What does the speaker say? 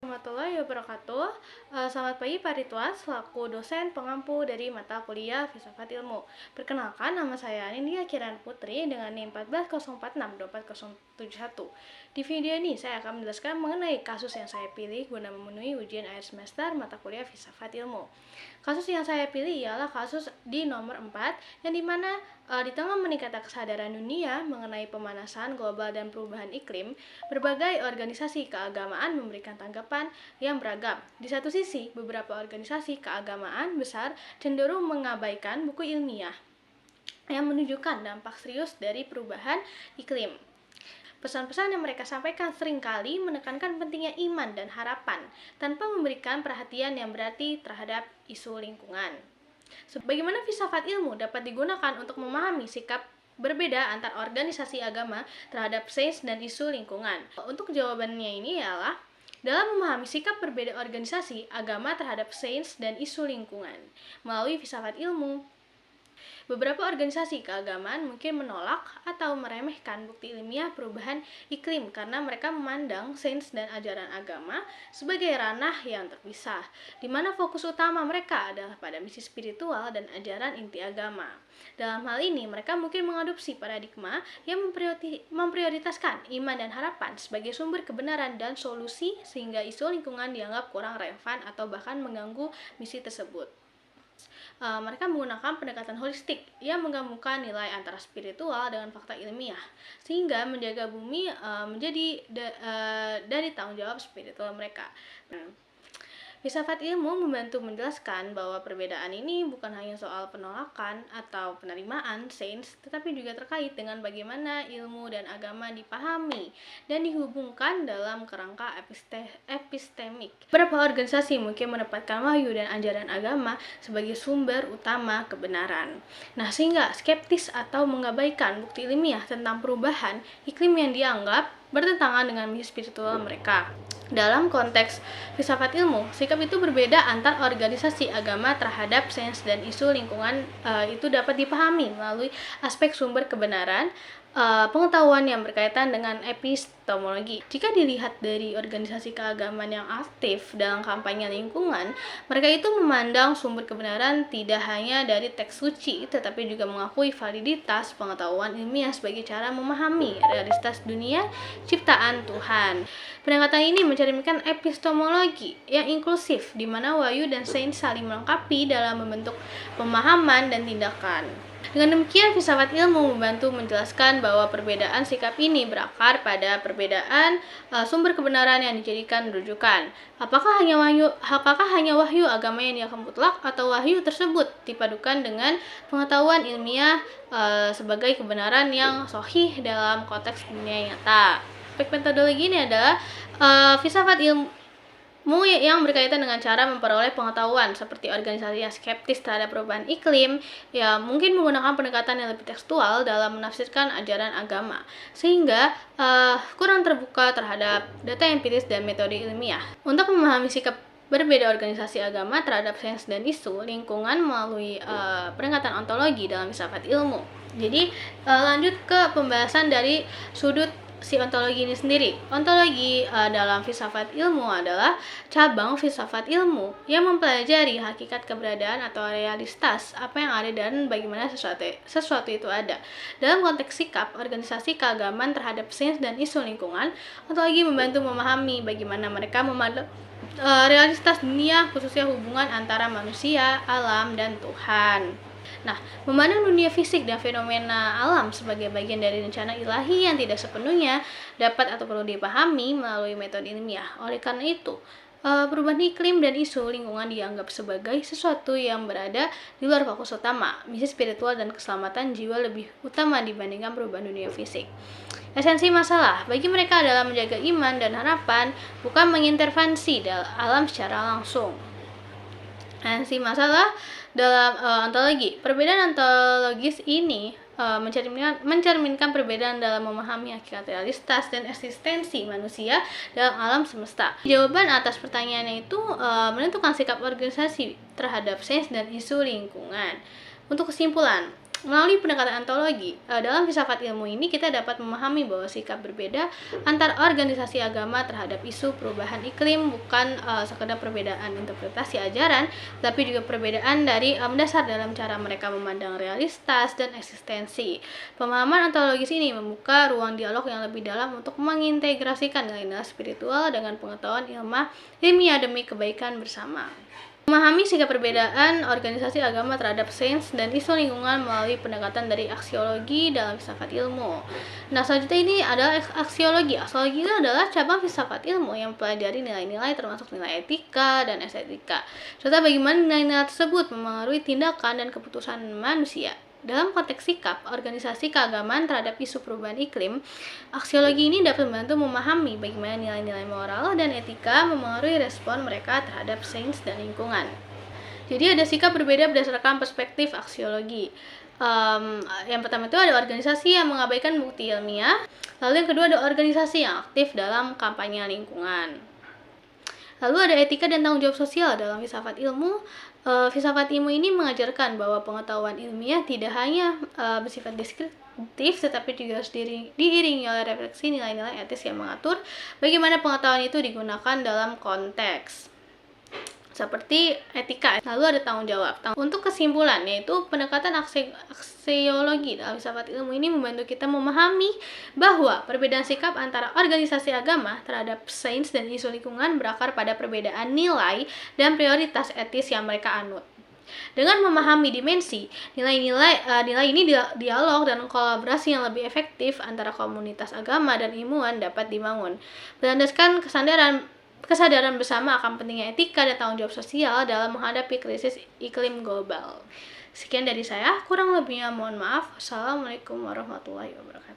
Warahmatullahi wabarakatuh. Selamat pagi Pak Ridwan, selaku dosen pengampu dari mata kuliah Filsafat Ilmu. Perkenalkan, nama saya Nindya Kirana Putri dengan NIM 140462471. Di video ini saya akan menjelaskan mengenai kasus yang saya pilih guna memenuhi ujian akhir semester mata kuliah Filsafat Ilmu. Kasus yang saya pilih ialah kasus di nomor 4, yang dimana di tengah meningkatnya kesadaran dunia mengenai pemanasan global dan perubahan iklim, berbagai organisasi keagamaan memberikan tanggapan yang beragam. Di satu sisi, beberapa organisasi keagamaan besar cenderung mengabaikan buku ilmiah yang menunjukkan dampak serius dari perubahan iklim. Pesan-pesan yang mereka sampaikan seringkali menekankan pentingnya iman dan harapan, tanpa memberikan perhatian yang berarti terhadap isu lingkungan. Bagaimana filsafat ilmu dapat digunakan untuk memahami sikap berbeda antar organisasi agama terhadap sains dan isu lingkungan? Untuk jawabannya ini ialah dalam memahami sikap berbeda organisasi agama terhadap sains dan isu lingkungan melalui filsafat ilmu. Beberapa organisasi keagamaan mungkin menolak atau meremehkan bukti ilmiah perubahan iklim karena mereka memandang sains dan ajaran agama sebagai ranah yang terpisah, di mana fokus utama mereka adalah pada misi spiritual dan ajaran inti agama. Dalam hal ini, mereka mungkin mengadopsi paradigma yang memprioritaskan iman dan harapan sebagai sumber kebenaran dan solusi, sehingga isu lingkungan dianggap kurang relevan atau bahkan mengganggu misi tersebut. Mereka menggunakan pendekatan holistik yang menggabungkan nilai antara spiritual dengan fakta ilmiah, sehingga menjaga bumi menjadi dari tanggung jawab spiritual mereka. Filsafat ilmu membantu menjelaskan bahwa perbedaan ini bukan hanya soal penolakan atau penerimaan sains, tetapi juga terkait dengan bagaimana ilmu dan agama dipahami dan dihubungkan dalam kerangka epistemik. Beberapa organisasi mungkin menempatkan wahyu dan ajaran agama sebagai sumber utama kebenaran. Nah, sehingga skeptis atau mengabaikan bukti ilmiah tentang perubahan iklim yang dianggap bertentangan dengan misi spiritual mereka. Dalam konteks filsafat ilmu, sikap itu berbeda antar organisasi agama terhadap sains dan isu lingkungan. Itu dapat dipahami melalui aspek sumber kebenaran, pengetahuan yang berkaitan dengan epistemologi. Jika dilihat dari organisasi keagamaan yang aktif dalam kampanye lingkungan, mereka itu memandang sumber kebenaran tidak hanya dari teks suci, tetapi juga mengakui validitas pengetahuan ilmiah sebagai cara memahami realitas dunia ciptaan Tuhan. Pendekatan ini mencerminkan epistemologi yang inklusif, di mana wahyu dan sains saling melengkapi dalam membentuk pemahaman dan tindakan. Dengan demikian, filsafat ilmu membantu menjelaskan bahwa perbedaan sikap ini berakar pada perbedaan sumber kebenaran yang dijadikan rujukan. Apakah hanya wahyu agama yang dianggap mutlak, atau wahyu tersebut dipadukan dengan pengetahuan ilmiah sebagai kebenaran yang sahih dalam konteks dunia nyata. Aspek metodologi ini adalah filsafat ilmu yang berkaitan dengan cara memperoleh pengetahuan, seperti organisasi yang skeptis terhadap perubahan iklim ya mungkin menggunakan pendekatan yang lebih tekstual dalam menafsirkan ajaran agama, sehingga kurang terbuka terhadap data empiris dan metode ilmiah. Untuk memahami sikap berbeda organisasi agama terhadap sains dan isu lingkungan melalui pendekatan ontologi dalam filsafat ilmu. Jadi lanjut ke pembahasan dari sudut si ontologi ini sendiri. Ontologi dalam filsafat ilmu adalah cabang filsafat ilmu yang mempelajari hakikat keberadaan atau realitas apa yang ada dan bagaimana sesuatu itu ada. Dalam konteks sikap organisasi keagamaan terhadap sains dan isu lingkungan, ontologi membantu memahami bagaimana mereka memandang realitas dunia, khususnya hubungan antara manusia, alam, dan Tuhan. Nah, memandang dunia fisik dan fenomena alam sebagai bagian dari rencana ilahi yang tidak sepenuhnya dapat atau perlu dipahami melalui metode ilmiah. Oleh karena itu, perubahan iklim dan isu lingkungan dianggap sebagai sesuatu yang berada di luar fokus utama. Misi spiritual dan keselamatan jiwa lebih utama dibandingkan perubahan dunia fisik. Esensi masalah bagi mereka adalah menjaga iman dan harapan, bukan mengintervensi dalam alam secara langsung. Esensi masalah dalam ontologi. Perbedaan ontologis ini mencerminkan perbedaan dalam memahami hakikat realitas dan eksistensi manusia dalam alam semesta. Jawaban atas pertanyaannya itu menentukan sikap organisasi terhadap sains dan isu lingkungan. Untuk kesimpulan, Melalui pendekatan ontologi, dalam filsafat ilmu ini kita dapat memahami bahwa sikap berbeda antar organisasi agama terhadap isu perubahan iklim bukan sekedar perbedaan interpretasi ajaran, tapi juga perbedaan dari mendasar dalam cara mereka memandang realitas dan eksistensi. Pemahaman ontologis ini membuka ruang dialog yang lebih dalam untuk mengintegrasikan nilai-nilai spiritual dengan pengetahuan ilmiah demi kebaikan bersama. Memahami sikap perbedaan organisasi agama terhadap sains dan isu lingkungan melalui pendekatan dari aksiologi dalam filsafat ilmu. Nah, selanjutnya ini adalah aksiologi. Aksiologi itu adalah cabang filsafat ilmu yang mempelajari nilai-nilai termasuk nilai etika dan estetika, serta bagaimana nilai-nilai tersebut memengaruhi tindakan dan keputusan manusia. Dalam konteks sikap organisasi keagamaan terhadap isu perubahan iklim, aksiologi ini dapat membantu memahami bagaimana nilai-nilai moral dan etika memengaruhi respon mereka terhadap sains dan lingkungan. Jadi ada sikap berbeda berdasarkan perspektif aksiologi. Yang pertama itu ada organisasi yang mengabaikan bukti ilmiah, lalu yang kedua ada organisasi yang aktif dalam kampanye lingkungan. Lalu ada etika dan tanggung jawab sosial dalam filsafat ilmu. Filsafat ilmu ini mengajarkan bahwa pengetahuan ilmiah tidak hanya bersifat deskriptif, tetapi juga harus diiringi oleh refleksi nilai-nilai etis yang mengatur bagaimana pengetahuan itu digunakan dalam konteks seperti etika. Lalu ada tanggung jawab. Untuk kesimpulan, yaitu pendekatan aksiologi dalam filsafat ilmu ini membantu kita memahami bahwa perbedaan sikap antara organisasi agama terhadap sains dan isu lingkungan berakar pada perbedaan nilai dan prioritas etis yang mereka anut. Dengan memahami dimensi nilai ini, dialog dan kolaborasi yang lebih efektif antara komunitas agama dan ilmuwan dapat dibangun. Berdasarkan kesadaran bersama akan pentingnya etika dan tanggung jawab sosial dalam menghadapi krisis iklim global. Sekian dari saya, kurang lebihnya mohon maaf. Wassalamualaikum warahmatullahi wabarakatuh.